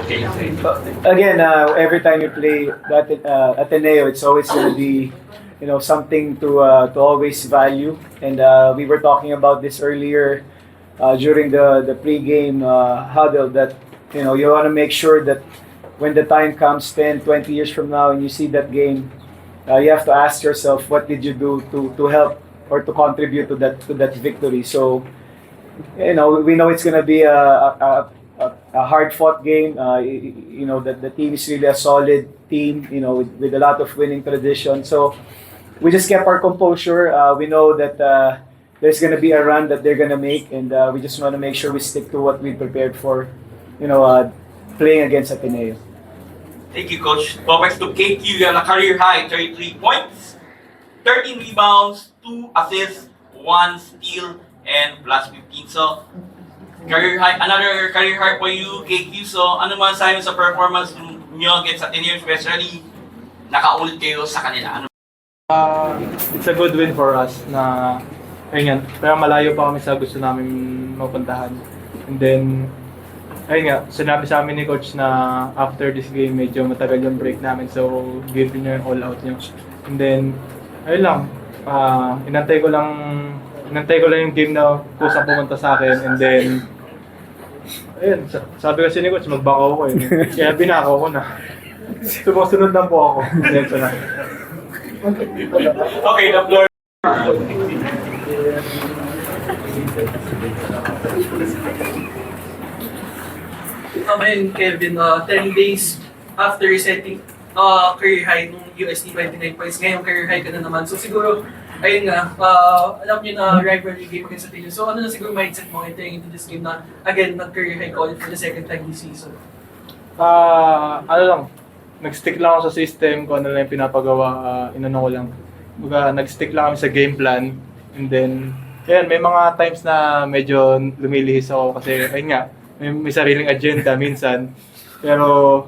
Again, every time you play that Ateneo, it's always going to be, something to always value. And we were talking about this earlier during the pregame huddle that you want to make sure that when the time comes 10, 20 years from now and you see that game, you have to ask yourself what did you do to help or to contribute to that victory. So we know it's going to be a hard-fought game. That the team is really a solid team, with a lot of winning tradition. So we just kept our composure. We know that there's going to be a run that they're going to make, and we just want to make sure we stick to what we prepared for, playing against Ateneo. Thank you, Coach. Progress to KQ, you have a career high, 33 points, 13 rebounds, 2 assists, 1 steal, and plus 15. So, another career high for you, KQ. So, ano man sa performance nyo against Ateneo, especially nakaulit kayo sa kanila? It's a good win for us na ayun yan, pero malayo pa kami sa gusto namin mapuntahan. And then ayun nga, sinabi sa amin ni coach na after this game medyo matagal yung break namin, so give nyo yung all out nyo. And then ayun lang, inantay ko lang yung game na kusang pumunta sa akin. And then ayun, sabi kasi ni coach magbakaw ko kaya binakaw ko na. Sumusunod lang po ako. Dito na. Okay, the floor. Ayun, Kevin, 10 days after setting career high nung USD 29 points, ngayon career high ka na naman. So siguro, ayun nga, alam niyo na rivalry game against Ateneo. So ano na siguro mindset mo entering into this game na, again, nag-career high ka ulit for the second time this season? Nag-stick lang ako sa system, kung ano lang yung pinapagawa, inano ko lang. Nag-stick lang kami sa game plan. And then, ayan, may mga times na medyo lumilihis ako kasi, ayun nga, may sariling agenda minsan. Pero,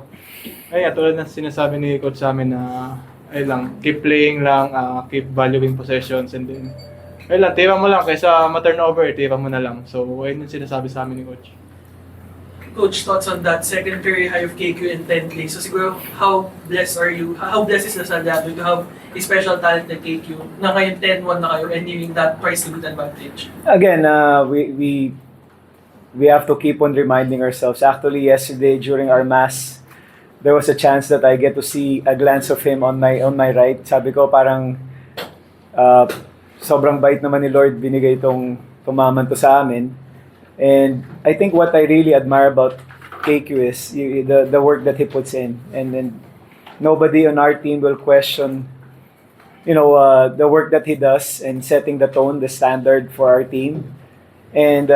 ayun, tulad ng sinasabi ni coach sa amin na, ayun lang, keep playing lang, keep valuing possessions, and then, ayun lang, tira mo lang, kaysa ma-turnover, tira mo na lang. So, ayun yung sinasabi sa amin ni coach. Coach, thoughts on that second career high of KQ in 10 days? So siguro, how blessed are you? How blessed is the Salle to have a special talent like KQ na ngayon 10-1 na kayo and nearing that price limit advantage? Again, we have to keep on reminding ourselves. Actually, yesterday during our mass, there was a chance that I get to see a glance of him on my right. Sabi ko parang sobrang bait naman ni Lord, binigay itong tumaman to sa amin. And I think what I really admire about KQ is the work that he puts in, and nobody on our team will question, the work that he does and setting the tone, the standard for our team. And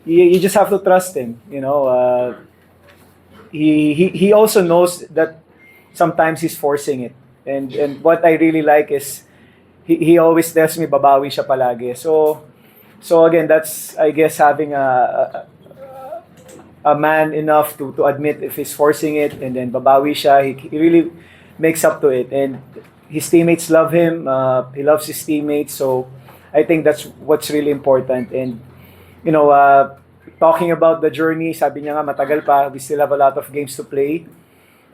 you just have to trust him. He also knows that sometimes he's forcing it, and what I really like is he always tells me babawi siya palagi. So again, that's, I guess, having a man enough to admit if he's forcing it, and then babawi siya. He really makes up to it, and his teammates love him. He loves his teammates, so I think that's what's really important. And talking about the journey, sabi niya nga matagal pa. We still have a lot of games to play,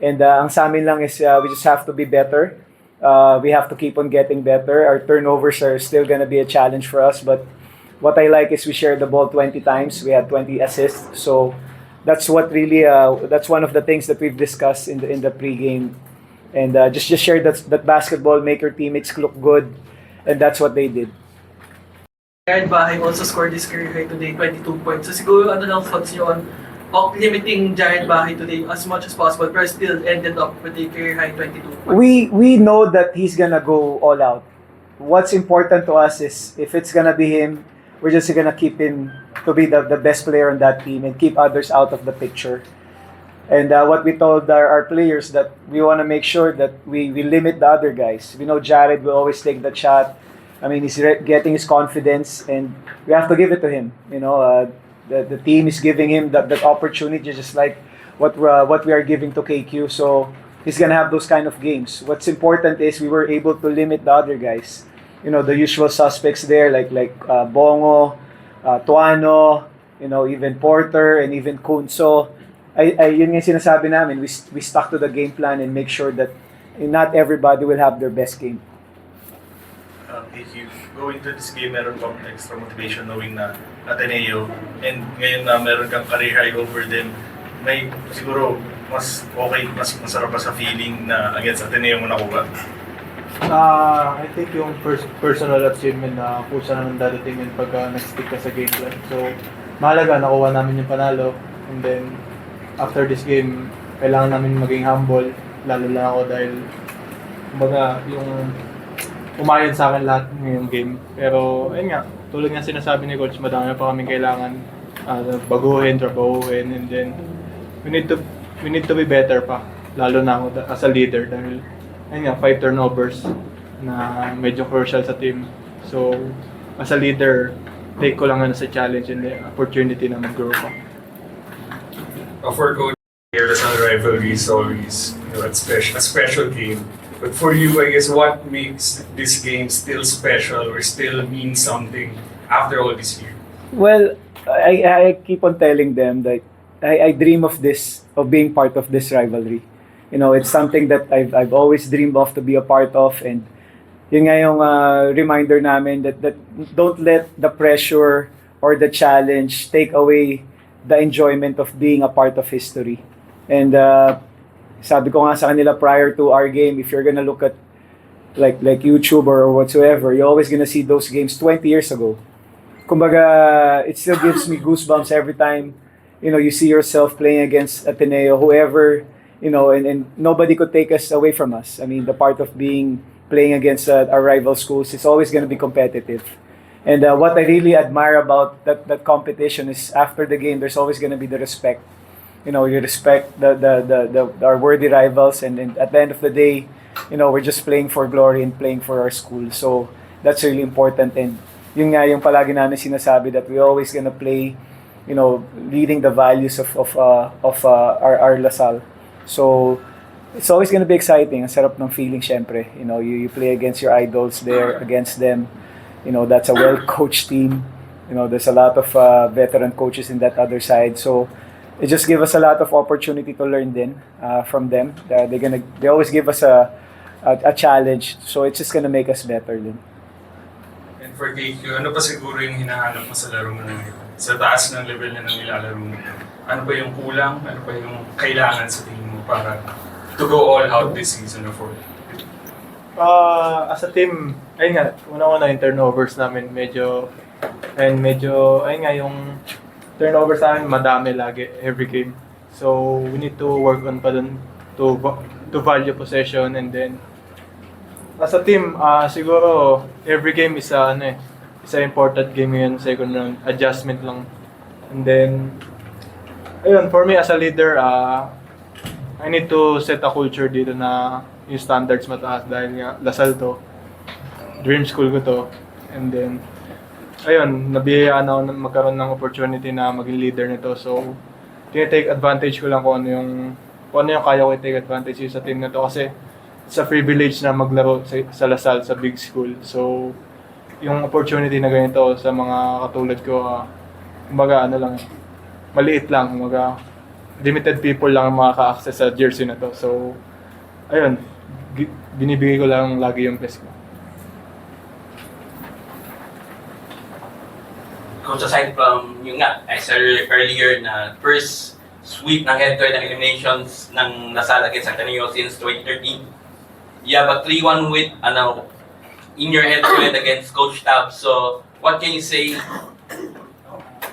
and ang sa amin lang is we just have to be better. We have to keep on getting better. Our turnovers are still gonna be a challenge for us, but what I like is we shared the ball 20 times. We had 20 assists. So that's what really that's one of the things that we've discussed in the pregame. And just share that basketball, make your teammates look good, and that's what they did. Jared Bahay also scored his career high today, 22 points. So siguro ano lang thoughts niyo on limiting Jared Bahay today as much as possible, but still ended up with a career high 22 points. We know that he's gonna go all out. What's important to us is if it's gonna be him, we're just gonna keep him to be the best player on that team and keep others out of the picture. And what we told our players that we want to make sure that we limit the other guys. We know Jared will always take the shot. I mean, he's getting his confidence, and we have to give it to him. The team is giving him that opportunity, just like what we are giving to KQ. So he's gonna have those kind of games. What's important is we were able to limit the other guys. The usual suspects there, like Bongo, Tuano, even Porter, and even Kun. So yun nga yung sinasabi namin, we stuck to the game plan and make sure that not everybody will have their best game. If you go into this game, meron kang extra motivation knowing na Ateneo, and ngayon na meron kang career high over them, may siguro mas okay, mas masarap pa sa feeling na against Ateneo mo nakuha. I think yung personal achievement na kusa naman dadating yun pag nag-stick ka sa game plan. So, mahalaga, nakuha namin yung panalo. And then, after this game, kailangan namin maging humble. Lalo lang ako dahil, kumbaga, yung umayon sa akin lahat ngayong game. Pero, ayun nga, tulad nga sinasabi ni Coach, madami pa kaming kailangan baguhin, trabahuhin, and then, we need to be better pa. Lalo na ako as a leader dahil, ayun nga, 5 turnovers na medyo crucial sa team. So, as a leader, take ko lang sa challenge and the opportunity na mag-grow pa. For Coach, the Salle Rivalry is always a special game. But for you, I guess, what makes this game still special or still mean something after all this year? Well, I keep on telling them that I dream of this, of being part of this rivalry. You know, it's something that I've always dreamed of to be a part of, and yun nga yung reminder namin that don't let the pressure or the challenge take away the enjoyment of being a part of history. And sabi ko nga sa kanila prior to our game, if you're gonna look at like YouTube or whatsoever, you're always gonna see those games 20 years ago. Kumbaga, it still gives me goosebumps every time, you know, you see yourself playing against Ateneo, whoever, you know, and nobody could take us away from us. I mean, the part of playing against our rival schools is always going to be competitive. And what I really admire about that competition is after the game, there's always going to be the respect. You know, you respect our worthy rivals, and at the end of the day, you know, we're just playing for glory and playing for our school. So that's really important. And yun nga yung palagi namin sinasabi that we always going to play, you know, leading the values of our LaSalle. So it's always going to be exciting. Ang sarap ng feeling, syempre. You know, you play against your idols there, against them. You know, that's a well-coached team. You know, there's a lot of veteran coaches in that other side. So it just gives us a lot of opportunity to learn then from them. They always give us a challenge. So it's just going to make us better then. And for KQ, ano pa siguro yung hinahanap mo sa laro mo ngayon? Sa taas ng level na nilalaro mo? Ano pa yung kulang? Ano pa yung kailangan sa tingin mo para to go all out this season of all? As a team, ayun nga, una-una yung turnovers namin ayun nga yung turnovers namin madami lagi, every game. So, we need to work on pa dun to value possession, and then as a team, siguro every game is important game yun, second round, adjustment lang. And then, ayun, for me as a leader, I need to set a culture dito na yung standards mataas dahil nga LaSalle to, dream school ko to. And then, ayun, nabiyayaan ako na magkaroon ng opportunity na maging leader nito. So, tinitake advantage ko lang kung ano yung kaya ko i-take advantage sa team na to kasi it's a privilege na maglaro sa LaSalle, sa big school. So, yung opportunity na ganito sa mga katulad ko, kumbaga maliit lang, kumbaga limited people lang makaka-access sa jersey na to. So, ayun, binibigay ko lang lagi yung best ko. Coach, aside from yung nga, I said earlier na first sweep ng head-to-head ng eliminations ng LaSalle against Ateneo since 2013, you have a 3-1 win in your head-to-head against Coach Tab. So, what can you say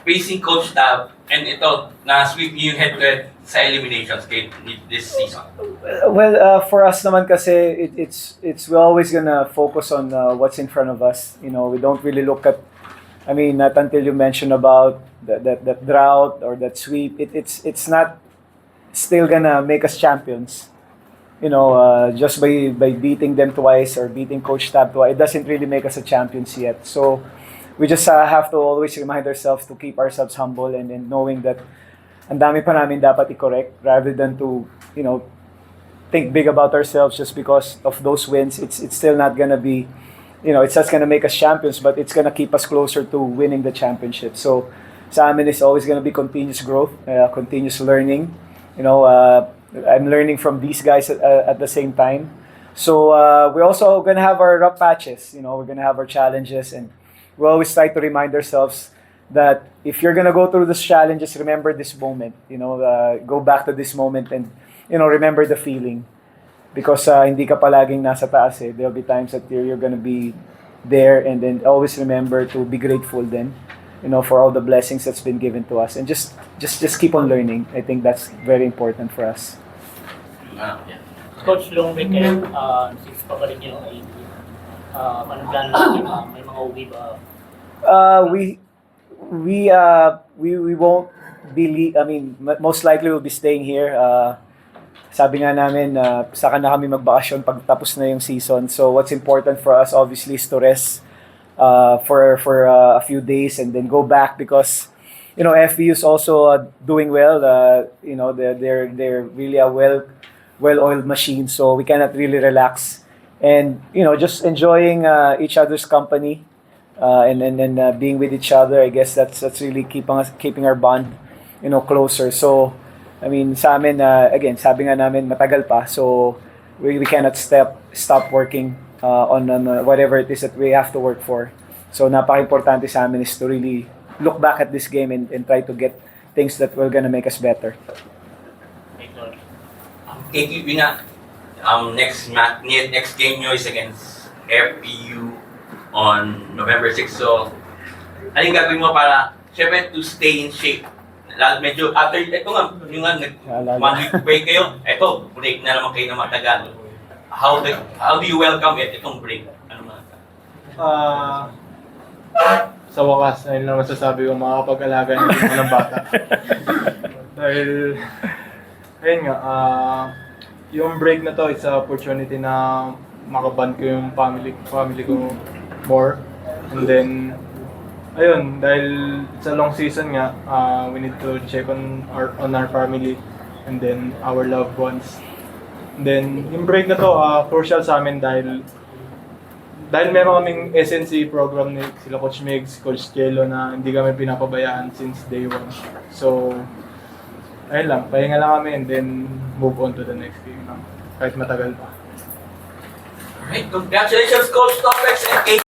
facing Coach Tab and ito na sweep yung head-to-head sa eliminations this season? Well, for us naman kasi we're always gonna focus on what's in front of us. You know, we don't really look at, I mean, not until you mention about that drought or that sweep. It's not still gonna make us champions. You know, just by beating them twice or beating Coach Tab twice, it doesn't really make us a champions yet. So we just have to always remind ourselves to keep ourselves humble and knowing that ang dami pa namin dapat i-correct rather than to, you know, think big about ourselves just because of those wins. It's still not gonna be, you know, it's just gonna make us champions, but it's gonna keep us closer to winning the championship. So sa amin is always gonna be continuous growth, continuous learning, I'm learning from these guys at the same time. So we're also gonna have our rough patches. We're gonna have our challenges, and we always try to remind ourselves that if you're gonna go through these challenges, remember this moment. Go back to this moment and remember the feeling, because hindi ka palaging nasa taas. There'll be times that you're gonna be there, and then always remember to be grateful then, for all the blessings that's been given to us, and just keep on learning. I think that's very important for us. Coach, long break kayo, since pabalik yung AD, anong plan natin, may mga uwi ba? We won't be, most likely we'll be staying here. Sabi nga namin, saka na kami magbakasyon pag tapos na yung season. So what's important for us obviously is to rest for a few days and then go back, because FEU is also doing well. They're really a well-oiled machine, so we cannot really relax, and just enjoying each other's company, and being with each other. I guess that's really keeping our bond closer. So sa amin, again, sabi nga namin, matagal pa, so we cannot stop working on whatever it is that we have to work for. So napaka-importante sa amin is to really look back at this game and try to get things that will gonna make us better. KQ, next game nyo is against FPU on November 6. So, ano yung gagawin mo para, syempre, to stay in shape? Medyo, after, ito nga, yung 1 week break kayo, ito, break na naman kayo na matagal. How do you welcome itong break? Ano man? Sa wakas, ayun lang masasabi ko, makakapag-alaga na din ng bata. Dahil, ayun nga, yung break na to, it's an opportunity na makaband ko yung family ko more. And then, ayun, dahil sa long season nga, we need to check on our family and then our loved ones. And then, yung break na to, crucial sa amin dahil meron kaming SNC program ni sila Coach Migs, Coach Jello, na hindi kami pinapabayaan since day 1. So, ayun lang, pahinga lang kami and then move on to the next game kahit matagal pa. Alright, congratulations Coach Topex and